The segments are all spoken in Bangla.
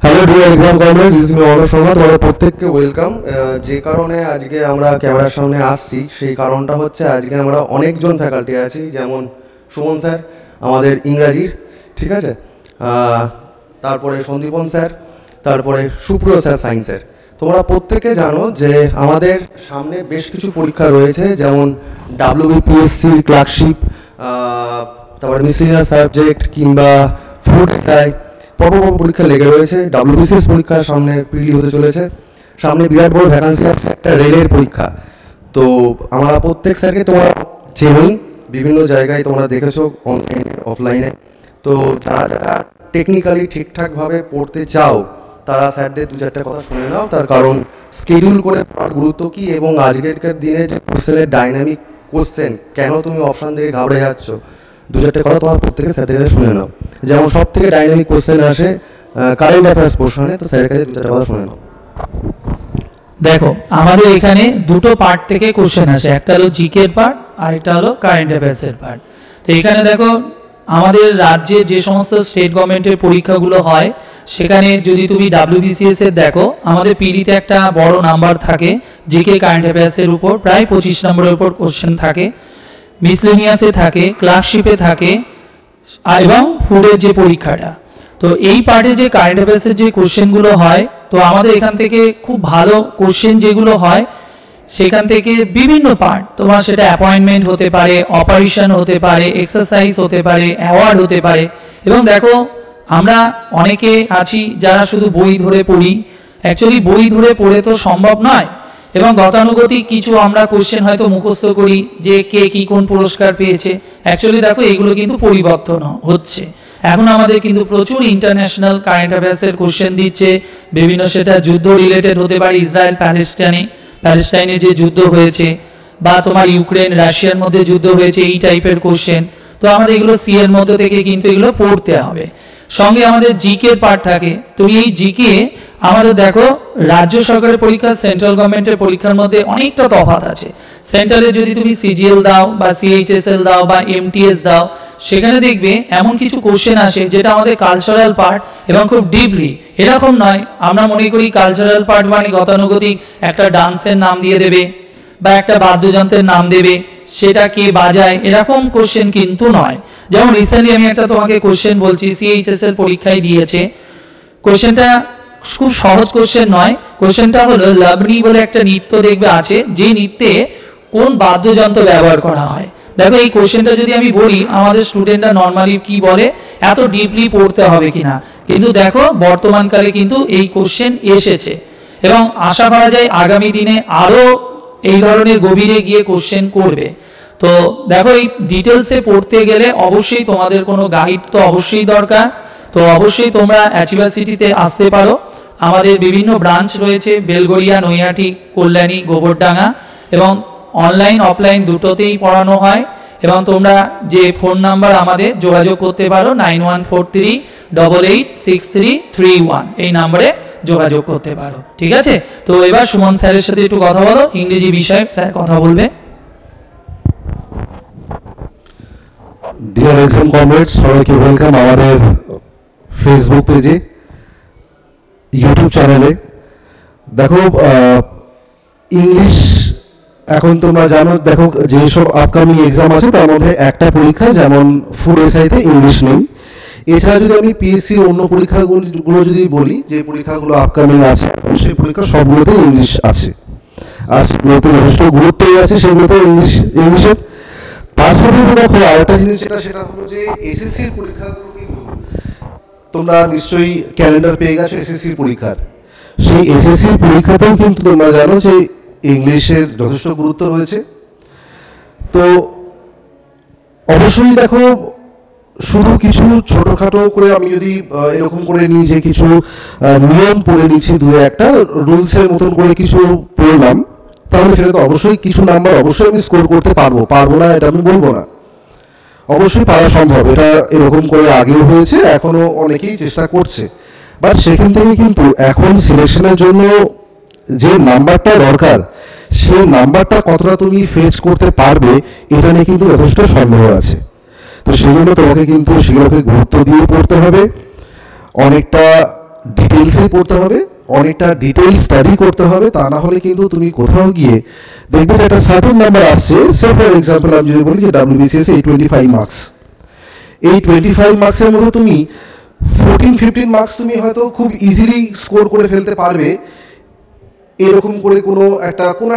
Hello dear exam comrades, this is me Anuj Sharma. তোমাদের প্রত্যেককে ওয়েলকাম। যে কারণে আজকে আমরা ক্যামেরার সামনে আসছি সেই কারণটা হচ্ছে আজকে আমরা অনেকজন ফ্যাকাল্টি আছি, যেমন সুমন স্যার আমাদের ইংরাজির, ঠিক আছে, তারপরে সন্দীপন স্যার, তারপরে সুপ্রিয় স্যার সায়েন্সের। তোমরা প্রত্যেকে জানো যে আমাদের সামনে বেশ কিছু পরীক্ষা রয়েছে, যেমন WBPSC ক্লার্কশিপ, তারপরে মিসলিনিয়াস সাবজেক্ট কিংবা ফুড এসআই পরপর পরীক্ষা লেগে রয়েছে। WBCS পরীক্ষার সামনে প্রিলি হতে চলেছে, সামনে বিরাট বড় ভ্যাকান্সি আছে, একটা রেলের পরীক্ষা। তো আমরা প্রত্যেক স্যারকে তোমরা চেনোই, বিভিন্ন জায়গায় তোমরা দেখেছো অনলাইনে অফলাইনে। তো যারা যারা টেকনিক্যালি ঠিকঠাকভাবে পড়তে চাও তারা স্যারদের দু চারটে কথা শুনে নাও, তার কারণ স্কেডিউল করে পড়ার গুরুত্ব কী এবং আজকের দিনে যে কোশ্চেনের ডাইনামিক কোশ্চেন, কেন তুমি অপশান থেকে ঘাবড়ে যাচ্ছ, দু চারটে কথা তোমার প্রত্যেকে স্যারদের কাছে শুনে নাও। যেমন সব থেকে ডাইনামিক কোশ্চেন আসে কারেন্ট অ্যাফেয়ার্স পোর্শনে, তো স্যারের কাছে দু চারটে কথা শুনে নাও। দেখো, আমাদের এখানে দুটো পার্ট থেকে কোশ্চেন আসে, একটা হলো জিকের পার্ট আর একটা হলো কারেন্ট অ্যাফেয়ার্সের পার্ট। তো এখানে দেখো, আমাদের রাজ্যে যে সমস্ত স্টেট গভর্নমেন্টের পরীক্ষাগুলো হয় সেখানে যদি তুমি WBCS এর দেখো, আমাদের পিডিতে একটা বড় নাম্বার থাকে জিকে কারেন্ট অ্যাফেয়ার্সের উপর, প্রায় 25 নম্বরের উপর কোশ্চেন থাকে, মিসলেনিয়াসে থাকে, ক্লার্কশিপে থাকে, এবং ফুডের যে পরীক্ষাটা। তো এই পার্টে যে কারেন্ট অ্যাফেয়ার্সের যে কোশ্চেনগুলো হয়, তো আমাদের এখান থেকে খুব ভালো কোশ্চেন যেগুলো হয় সেখান থেকে বিভিন্ন পার্ট, তোমার সেটা অ্যাপয়েন্টমেন্ট হতে পারে, অপারেশন হতে পারে, এক্সারসাইজ হতে পারে, অ্যাওয়ার্ড হতে পারে। এবং দেখো, আমরা অনেকে আছি যারা শুধু বই ধরে পড়ি, অ্যাকচুয়ালি বই ধরে পড়ে তো সম্ভব নয়, এবং গতানুগতিক কিছু আমরা কোশ্চেন হয়তো মুখস্থ করি যে কে কী কোন পুরস্কার পেয়েছে। অ্যাকচুয়ালি দেখো, এগুলো কিন্তু পরিবর্তন হচ্ছে। এখন আমাদের কিন্তু প্রচুর ইন্টারন্যাশনাল কারেন্ট অ্যাফেয়ার্সের কোশ্চেন দিচ্ছে, বিভিন্ন সেটা যুদ্ধ রিলেটেড হতে পারে, ইসরায়েল প্যালেস্টাইনে যে যুদ্ধ হয়েছে, বা তোমার ইউক্রেন রাশিয়ার মধ্যে যুদ্ধ হয়েছে, এই টাইপের কোশ্চেন। তো আমাদের এগুলো সিএর মধ্যে থেকে কিন্তু এগুলো পড়তে হবে। সঙ্গে আমাদের জিকের পার্ট থাকে। তো এই জিকে আমাদের দেখো, রাজ্য সরকারের পরীক্ষা সেন্ট্রাল গভর্নমেন্টের পরীক্ষার মধ্যে অনেকটা তফাৎ আছে। সেন্ট্রালে যদি তুমি CGL দাও বা CHSL দাও বা MTS দাও, সেখানে দেখবে এমন কিছু কোশ্চেন আসে যেটা আমাদের কালচারাল পার্ট এবং খুব ডিপলি। এরকম নয় আমরা মনে করি কালচারাল পার্ট মানে গতানুগতিক একটা ডান্সের নাম দিয়ে দেবে বা একটা বাদ্যযন্ত্রের নাম দেবে, সেটা কে বাজায়, এরকম কোশ্চেন কিন্তু নয়। যেমন রিসেন্টলি আমি একটা তোমাকে কোশ্চেন বলছি, CHSL পরীক্ষায় দিয়েছে। কোশ্চেনটা খুব সহজ কোশ্চেন নয়, কোশ্চেনটা হলো লাবণী বলে একটা নৃত্য দেখবে আছে, যে নৃত্যে কোন বাদ্যযন্ত্র ব্যবহার করা হয়। দেখো, এই কোশ্চেনটা যদি আমি বলি, আমাদের স্টুডেন্টরা নর্মালি কি বলে, এত ডিপলি পড়তে হবে কিনা, কিন্তু দেখো বর্তমানকালে কিন্তু এই কোশ্চেন এসেছে এবং আশা করা যায় আগামী দিনে আরও এই ধরনের গভীরে গিয়ে কোশ্চেন করবে। তো দেখো, এই ডিটেলসে পড়তে গেলে অবশ্যই তোমাদের কোনো গাইড তো অবশ্যই দরকার। তো অবশ্যই তোমরা অ্যাচিভার সিটিতে আসতে পারো, আমাদের বিভিন্ন ব্রাঞ্চ রয়েছে, বেলগড়িয়া, নৈহাটি, কল্যাণী, গোবরডাঙ্গা, এবং অনলাইন অফলাইন দুটোতেই পড়ানো হয়। এবং তোমরা যে ফোন নাম্বার আমাদের যোগাযোগ করতে পারো 9143886331, এই নাম্বারে যোগাযোগ করতে পারো, ঠিক আছে। তো এবার সুমন স্যারের সাথে একটু কথা বলো, ইংরেজি বিষয়ে স্যার কথা বলবে। ডিয়ার এক্সাম কমরেডস, সবাইকে ওয়েলকাম আমাদের ফেসবুক পেজে, ইউটিউব চ্যানেলে। দেখো, ইংলিশ এখন তোমরা জানো, দেখো যেসব আপকামিং এক্সাম আছে তার মধ্যে একটা পরীক্ষা, যেমন ফুড এসআইতে ইংলিশ নেই। এছাড়া যদি আমি পিএসসির অন্য পরীক্ষাগুলো যদি বলি, যে পরীক্ষাগুলো আপকামিং আছে, সেই পরীক্ষা সবগুলোতে ইংলিশ আছে, আর সেগুলোতে যথেষ্ট গুরুত্বই আছে, সেগুলোতে ইংলিশের। তার সাথে দেখো আরেকটা জিনিস, সেটা হলো যে এসএসসির পরীক্ষাগুলো কিন্তু তোমরা নিশ্চয়ই ক্যালেন্ডার পেয়ে গেছো এসএসসির পরীক্ষার। সেই এসএসসির পরীক্ষাতেও কিন্তু তোমরা জানো যে ইংলিশের যথেষ্ট গুরুত্ব রয়েছে। তো অবশ্যই দেখো, শুধু কিছু ছোটোখাটো করে আমি যদি এরকম করে নিই যে কিছু নিয়ম পড়ে নিচ্ছি, দু একটা রুলসের মতন করে কিছু পড়লাম, তাহলে সেটা তো অবশ্যই কিছু নাম্বার অবশ্যই আমি স্কোর করতে পারবো না এটা আমি বলবো না, অবশ্যই পারা সম্ভব। এটা এরকম করে আগেও হয়েছে, এখনো অনেকেই চেষ্টা করছে। বাট সেখান থেকে কিন্তু এখন সিলেকশনের জন্য যে নাম্বারটা দরকার, সেই নাম্বারটা কতটা তুমি ফেচ করতে পারবে, এটা নিয়ে কিন্তু যথেষ্ট সন্দেহ আছে। তো সেই জন্য তোমাকে কিন্তু সেগুলোকে গুরুত্ব দিয়ে পড়তে হবে, অনেকটা ডিটেলসে পড়তে হবে, অনেকটা ডিটেল স্টাডি করতে হবে, তা না হলে কিন্তু তুমি কোথাও গিয়ে দেখবে যে একটা সার্টেন নাম্বার আসছে। সে ফর এক্সাম্পল আমি যদি বলি যে WBCS 25 মার্কস, এই 25 মার্কসের মধ্যে তুমি 14-15 মার্কস তুমি হয়তো খুব ইজিলি স্কোর করে ফেলতে পারবে, এরকম করে কোনো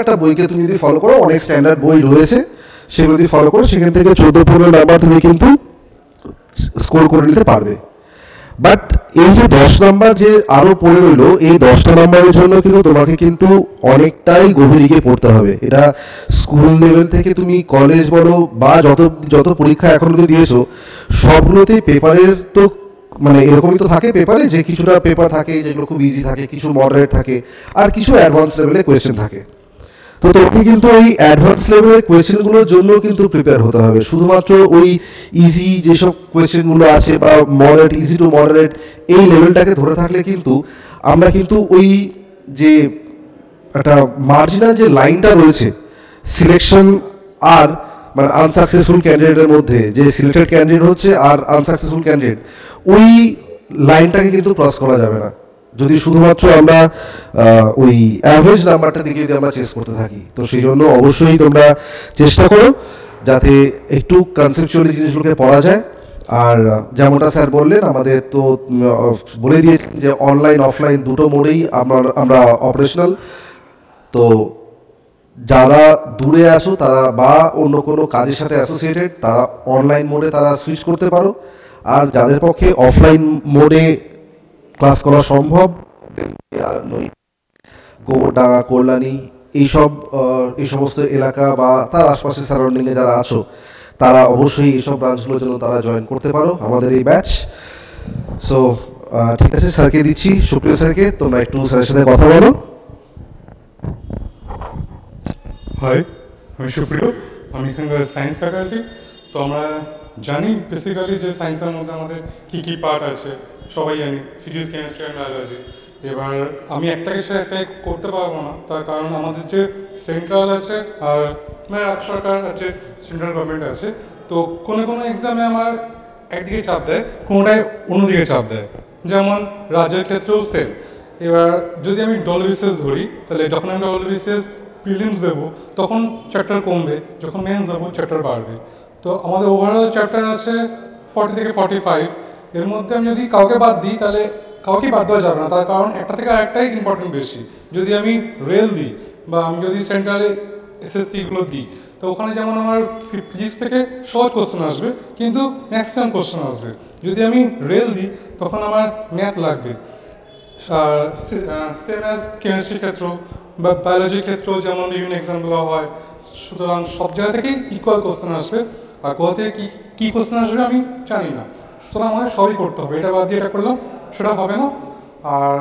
একটা বইকে তুমি যদি ফলো করো, অনেক স্ট্যান্ডার্ড বই রয়েছে, সেগুলো যদি ফলো করো সেখান থেকে 14-15 নাম্বার তুমি কিন্তু স্কোর করে নিতে পারবে। বাট এই যে 10 নাম্বার যে আরও পড়ে রইলো, এই 10টা নাম্বারের জন্য কিন্তু তোমাকে কিন্তু অনেকটাই গভীরে পড়তে হবে। এটা স্কুল লেভেল থেকে তুমি কলেজ বলো বা যত পরীক্ষা এখন অবধি দিয়েছো, সবগুলোতেই পেপারের তো মানে এরকমই তো থাকে পেপারে, যে কিছুটা পেপার থাকে যেগুলো খুব ইজি থাকে, কিছু মডারেট থাকে, আর কিছু অ্যাডভান্স লেভেলে কোয়েশ্চেন থাকে। তো তোমাকে কিন্তু ওই অ্যাডভান্স লেভেলের কোয়েশ্চেনগুলোর জন্য কিন্তু প্রিপেয়ার হতে হবে। শুধুমাত্র ওই ইজি যেসব কোয়েশ্চেনগুলো আছে বা মডারেট, ইজি টু মডারেট, এই লেভেলটাকে ধরে থাকলে কিন্তু আমরা কিন্তু ওই যে একটা মার্জিনাল যে লাইনটা রয়েছে সিলেকশন আর মানে আনসাকসেসফুল ক্যান্ডিডেটের মধ্যে, যে সিলেক্টেড ক্যান্ডিডেট হচ্ছে আর আনসাকসেসফুল ক্যান্ডিডেট, ওই লাইনটাকে কিন্তু ক্রস করা যাবে না যদি শুধুমাত্র আমরা ওই অ্যাভারেজ নাম্বারটা দিকে যদি আমরা চেস করতে থাকি। তো সেই জন্য অবশ্যই তোমরা চেষ্টা করো যাতে একটু কনসেপচুয়ালি জিনিসগুলোকে পড়া যায়। আর যেমনটা স্যার বললেন, আমাদের তো বলে দিয়েছেন যে অনলাইন অফলাইন দুটো মোডেই আমরা অপারেশনাল। তো যারা দূরে আসো তারা বা অন্য কোনো কাজের সাথে অ্যাসোসিয়েটেড, তারা অনলাইন মোডে তারা সুইচ করতে পারো। আর যাদের পক্ষে অফলাইন মোডে ক্লাস করা সম্ভব, গোবরডাঙ্গা, কল্যাণী, এই সমস্ত এলাকা বা তার আশপাশের সারাউন্ডিংয়ে যারা আছো, তারা অবশ্যই এইসব ব্রাঞ্চগুলোর জন্য তারা জয়েন করতে পারো আমাদের এই ব্যাচ। সো ঠিক আছে, স্যারকে দিচ্ছি, সুপ্রিয় স্যারকে, তোমরা একটু স্যারের সাথে কথা বলো। হাই, আমি সুপ্রিয়, আমি এখানকার সায়েন্স ফ্যাকাল্টি। তো আমরা জানি বেসিক্যালি যে সায়েন্সের মধ্যে আমাদের কী কী পার্ট আছে, সবাই জানি, ফিজিক্স, কেমিস্ট্রি অ্যান্ড বায়োলজি। এবার আমি একটাকে সে একটাই করতে পারবো না, তার কারণ আমাদের যে সেন্ট্রাল আছে আর মানে রাজ্য সরকার আছে, সেন্ট্রাল গভর্নমেন্ট আছে। তো কোনো কোনো এক্সামে আমার একদিকে চাপ দেয়, কোনোটায় অন্যদিকে চাপ দেয়। যেমন রাজ্যের ক্ষেত্রেও সেম। এবার যদি আমি WBCS ধরি, তাহলে যখন আমি WBCS প্রিলিমস দেবো তখন চ্যাপ্টার কমবে, যখন মেন্স দেবো চ্যাপ্টার বাড়বে। তো আমাদের ওভারঅল চ্যাপ্টার আছে 40 থেকে 45। এর মধ্যে আমি যদি কাউকে বাদ দিই তাহলে কাউকে বাদ দেওয়া যাবে না, তার কারণ একটা থেকে আরেকটাই ইম্পর্টেন্ট বেশি। যদি আমি রেল দিই বা আমি যদি সেন্ট্রালে SSCগুলো দিই, তো ওখানে যেমন আমার ফিজিক্স থেকে সহজ কোশ্চেন আসবে, কিন্তু ম্যাক্সিমাম কোশ্চেন আসবে। যদি আমি রেল দিই তখন আমার ম্যাথ লাগবে। আর সেম অ্যাজ কেমিস্ট্রির ক্ষেত্র বা বায়োলজির ক্ষেত্রেও যেমন বিভিন্ন এক্সামগুলো হয়। সুতরাং সব জায়গা থেকেই ইকুয়াল কোশ্চেন আসবে, আর কোথা থেকে কী কোশ্চেন আসবে আমি জানি না। সুতরাং আমাদের সবই করতে হবে, এটা বাদ দিয়ে এটা করলাম সেটা হবে না। আর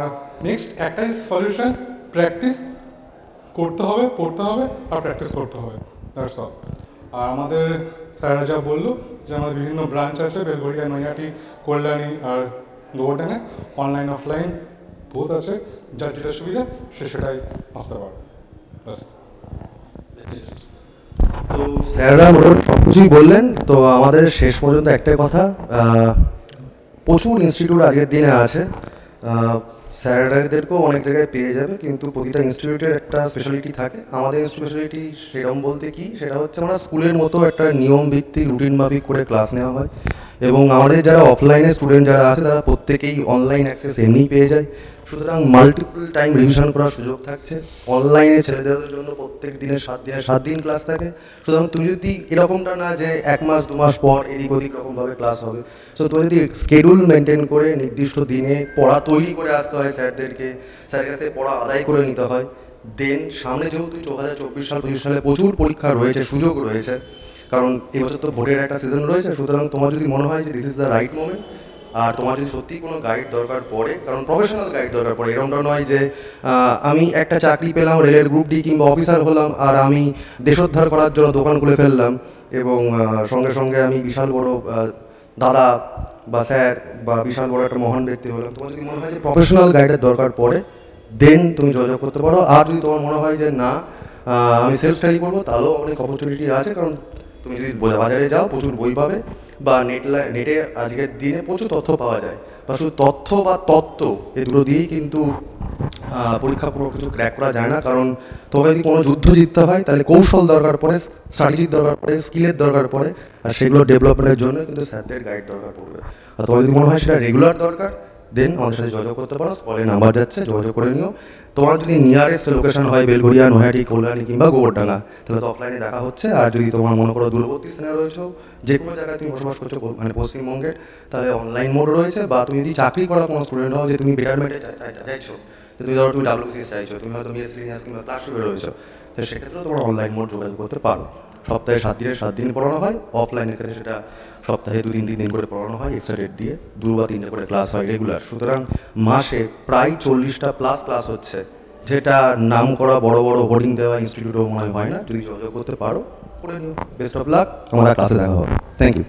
নেক্সট একটাই সলিউশন, প্র্যাকটিস করতে হবে, পড়তে হবে আর প্র্যাকটিস করতে হবে, দ্যাটস অল। আর আমাদের স্যাররা যা বললো যে আমাদের বিভিন্ন ব্রাঞ্চ আছে, বেলঘড়িয়া, নৈহাটি, কল্যাণী আর গোবরডাঙ্গায়, অনলাইন অফলাইন বোথ আছে, যার যেটা সুবিধা সে সেটাই আসতে পারে। ব্যাস। তো স্যাররা মোটামুটি সব কিছুই বললেন। তো আমাদের শেষ পর্যন্ত একটাই কথা, প্রচুর ইনস্টিটিউট আজকের দিনে আছে, স্যারদেরকেও অনেক জায়গায় পেয়ে যাবে, কিন্তু প্রতিটা ইনস্টিটিউটের একটা স্পেশালিটি থাকে। আমাদের স্পেশালিটি সেরকম বলতে কি, সেটা হচ্ছে আমরা স্কুলের মতো একটা নিয়ম ভিত্তিক রুটিন মাফিক করে ক্লাস নেওয়া হয়, এবং আমাদের যারা অফলাইনে স্টুডেন্ট যারা আছে তারা প্রত্যেকেই অনলাইন অ্যাক্সেস এমনিই পেয়ে যায়। সুতরাং মাল্টিপল টাইম রিভিশন করার সুযোগ থাকছে। অনলাইনে ছেলেদের জন্য প্রত্যেক দিনে 7 দিন ক্লাস থাকে। সুতরাং তুমি যদি এরকমটা না যে 1 মাস 2 মাস পর এদিক ওদিক রকমভাবে ক্লাস হবে, সো তুমি যদি শিডিউল মেনটেন করে নির্দিষ্ট দিনে পড়া তৈরি করে আসতে হয় স্যারদেরকে, স্যারের কাছে পড়া আদায় করে নিতে হয়, দেন সামনে যেহেতু 2024 সাল 25 সালে প্রচুর পরীক্ষা রয়েছে, সুযোগ রয়েছে, কারণ এবছর তো ভোটের একটা সিজন রয়েছে। সুতরাং তোমার যদি মনে হয় যে this is the right moment, আর তোমার যদি সত্যিই কোনো গাইড দরকার পড়ে, কারণ প্রফেশনাল গাইড দরকার পড়ে, এরকমটা নয় যে আমি একটা চাকরি পেলাম রেলের গ্রুপ ডি কিংবা অফিসার হলাম আর আমি দেশোদ্ধার করার জন্য দোকান খুলে ফেললাম এবং সঙ্গে সঙ্গে আমি বিশাল বড় দাদা বা স্যার বা বিশাল বড় একটা মহান ব্যক্তি হলাম। তোমার যদি মনে হয় যে প্রফেশনাল গাইডের দরকার পড়ে, দেন তুমি যোগাযোগ করতে পারো। আর যদি তোমার মনে হয় যে না আমি সেলফ স্টাডি করবো, তাহলেও অনেক অপরচুনিটি আছে, কারণ তুমি যদি বাজারে যাও প্রচুর বই পাবে, বা নেটে আজকের দিনে প্রচুর তথ্য পাওয়া যায়। বা শুধু তথ্য বা তত্ত্ব এই দুটো দিয়েই কিন্তু পরীক্ষা কোনো কিছু ক্র্যাক করা যায় না। কারণ তোমাকে যদি কোনো যুদ্ধ জিততে হয় তাহলে কৌশল দরকার পড়ে, স্ট্র্যাটেজির দরকার পড়ে, স্কিলের দরকার পড়ে, আর সেগুলো ডেভেলপমেন্টের জন্য কিন্তু স্যারদের গাইড দরকার পড়বে। আর তোমার যদি মনে হয় সেটা রেগুলার দরকার, দেন আমাদের সাথে যোগাযোগ করতে পারো, স্কলে নাম্বার যাচ্ছে, যোগাযোগ করে নিও। তোমার যদি নিয়ারেস্ট লোকেশন হয় বেলঘরিয়া, নৈহাটি, কল্যাণী কিংবা গোবরডাঙ্গা, তাহলে তো অফলাইনে দেখা হচ্ছে। আর যদি তোমার মনে করো দূরবর্তী স্থানে রয়েছে, যে কোনো জায়গায় তুমি বসবাস করছো মানে পশ্চিমবঙ্গের, তাহলে অনলাইন মোড রয়েছে। বা তুমি যদি চাকরি করা কোনো স্টুডেন্ট হও, যে তুমি বেটারমেন্টে চাইছো, তুমি ধরো তুমি WCS চাইছো, তুমি হয়তো মিএস লিনিয়াস কিংবা ক্লাসরুমে রয়েছো, তো সেক্ষেত্রেও তোমার অনলাইন মোড যোগাযোগ করতে পারো। সপ্তাহে 7 দিনের 7 দিন পড়ানো হয়, অফলাইনের ক্ষেত্রে সেটা সপ্তাহে 2-3 দিন করে পড়ানো হয়, এক্সট্রা ডেট দিয়ে 2 বা 3টে করে ক্লাস হয় রেগুলার। সুতরাং মাসে প্রায় 40টা প্লাস ক্লাস হচ্ছে, যেটা নাম করা বড় বড় হোর্ডিং দেওয়া ইনস্টিটিউটও মনে হয় না। যদি যোগাযোগ করতে পারো করে নিও। বেস্ট অফ লাক, আমরা ক্লাসে দেখা হবে। Thank you.